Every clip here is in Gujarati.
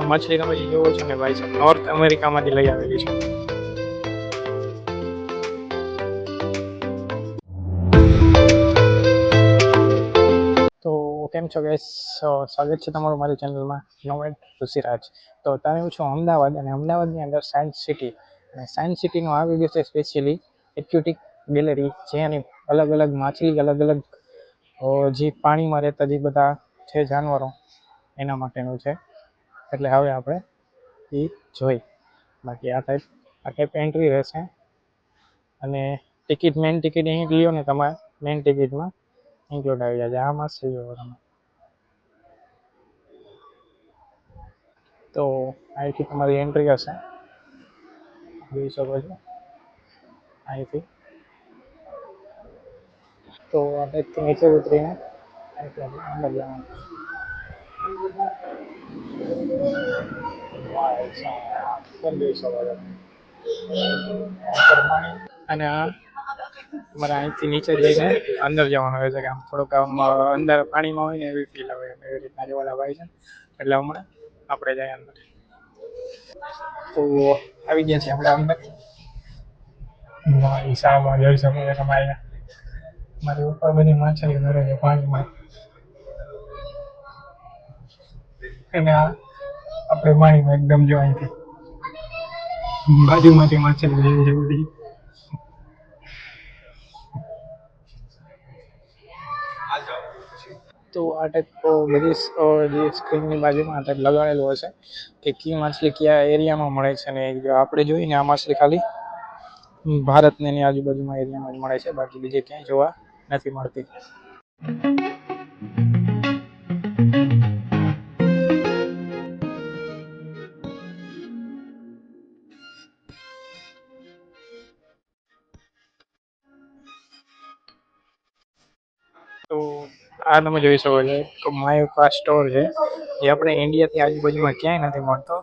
મછલી તમે જોવો છો ને ભાઈ સાહેબ, નોર્થ અમેરિકામાંથી લઈ આવેલી છે. તો કેમ છો ગેસ, સ્વાગત છે તમારું મારી ચેનલમાં નોવેડ ઋષિરાજ. તો તમે હું છું અમદાવાદ, અને અમદાવાદની અંદર સાયન્સ સિટી, અને સાયન્સ સિટીનો આ વિડીયો છે સ્પેશિયલી એક્યુટિક ગેલેરી, જેની અલગ અલગ માછલી, અલગ અલગ જે પાણીમાં રહેતા જે બધા છે જાનવરો, એના માટેનું છે. એટલે હવે આપણે એ જોઈ. બાકી આ ટાઈપ એન્ટ્રી રહેશે, અને ટિકિટ, મેઇન ટિકિટ અહીં લ્યો ને તમારે મેઇન ટિકિટમાં ઇન્ક્લુડ આવી જાય. આ મસ્ત છે જોવો તમે. તો અહીંથી તમારી એન્ટ્રી હશે, જોઈ શકો છો અહીંથી. તો અહીંથી નીચે ઉતરીને અહીંથી આપણે અંદર જવાનું. જોઈ શકો છો. અને આ તમારે અહીંથી નીચે જઈને અંદર જવાનું હોય છે, કે આમ થોડુંક આમ અંદર પાણીમાં હોય ને એવી ફીલ આવે, એવી રીતના જેવાળા ભાઈ છે. એટલે હમણાં આપણે જાય અંદર. તો આવી ગયા છે આપણે અંદર. હિસાબમાં જોઈ શકો છો તમારે, મારી ઉપર બધી માછલી ભરે છે પાણીમાં. અને આ આપણે પાણીમાં એકદમ જો અહીંથી બાજુમાંથી માછલી લેવી છે બધી. તો આ ટાઈપ બધી જે સ્ક્રીનની બાજુમાં આ ટાઈપ લગાડેલું હશે કે કઈ માછલી કયા એરિયામાં મળે છે. અને આપણે જોઈએ ને આ માછલી ખાલી ભારતની એની આજુબાજુમાં એરિયામાં જ મળે છે, બાકી બીજે ક્યાંય જોવા નથી મળતી. તો આ તમે જોઈ શકો છો કે માયોકા સ્ટોર છે, જે આપણે ઇન્ડિયાથી આજુબાજુમાં ક્યાંય નથી મળતો.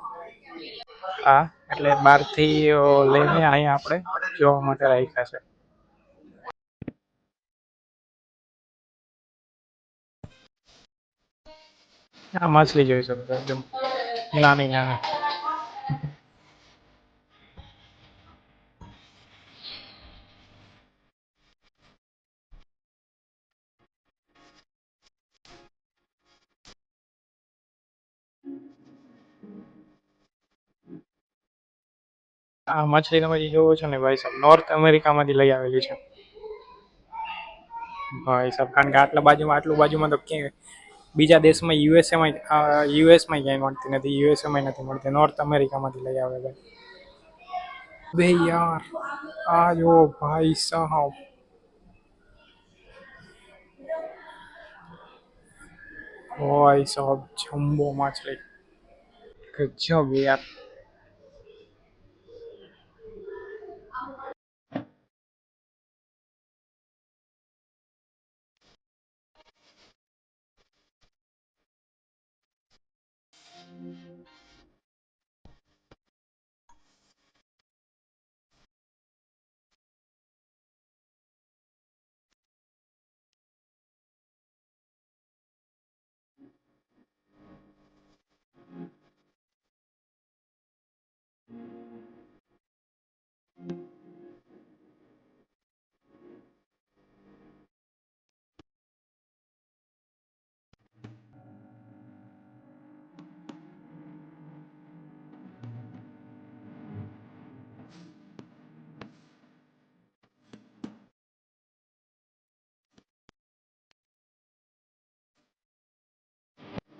હા, એટલે બહારથી લઈને અહીંયા આપણે જોવા માટે રાખ્યા છે. આ માછલી જોઈ શકો છો, એકદમ નાની નાની. આ માછલી તમે જે જોવો છો ને ભાઈ સાહેબ, નોર્થ અમેરિકામાંથી લઈ આવેલી છે ભાઈ સાહેબ. કારણ કે આટલું બાજુમાં તો ક્યાંય બીજા દેશમાં, યુએસમાં ક્યાંય મળતી નથી, યુએસએમાં નથી મળતી, નોર્થ અમેરિકામાંથી લઈ આવે છે. બે યાર, આ જો ભાઈ સાહેબ, ભાઈ સાહેબ જમ્બો માછલી, ગજબ યાર.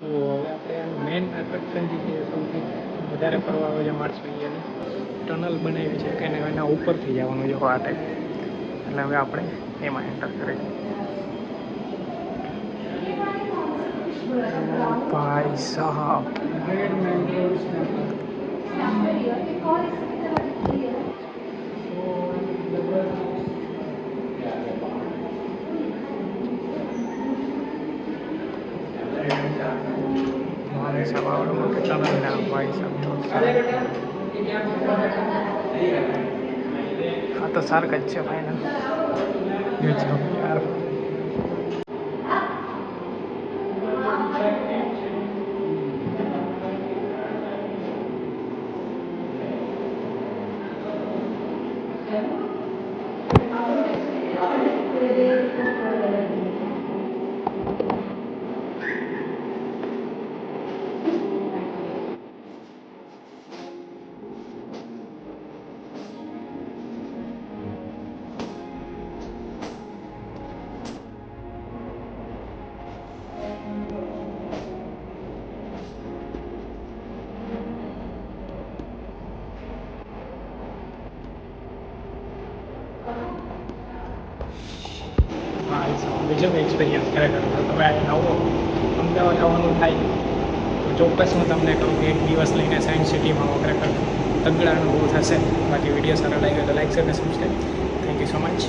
તો હવે આપણે મેઇન એટ્રેક્શન જે સૌથી વધારે ફરવા આવે છે માછલી, ટનલ બનાવી છે કે એના ઉપરથી જવાનું છે આ ટાઈપ. એટલે હવે આપણે એમાં એન્ટર કરીશું. ભાઈ સાહબ, ભાઈ સાહેબ આવડું મોટું ટનલ ના ભાઈ સાહેબ. આ તો સાર્ક જ છે ફાઇનલ. યાર બીજો એક્સપિરિયન્સ ખરેખર હવે નવો અમદાવાદ આવવાનું થાય તો ચોક્કસ હું તમને કહું કે એક દિવસ લઈને સાયન્સ સિટીમાં આવો ખરેખર તગડા અનુભવ થશે. બાકી વિડીયો સારો લાગ્યો તો લાઈક શેર અને subscribe. Thank you so much.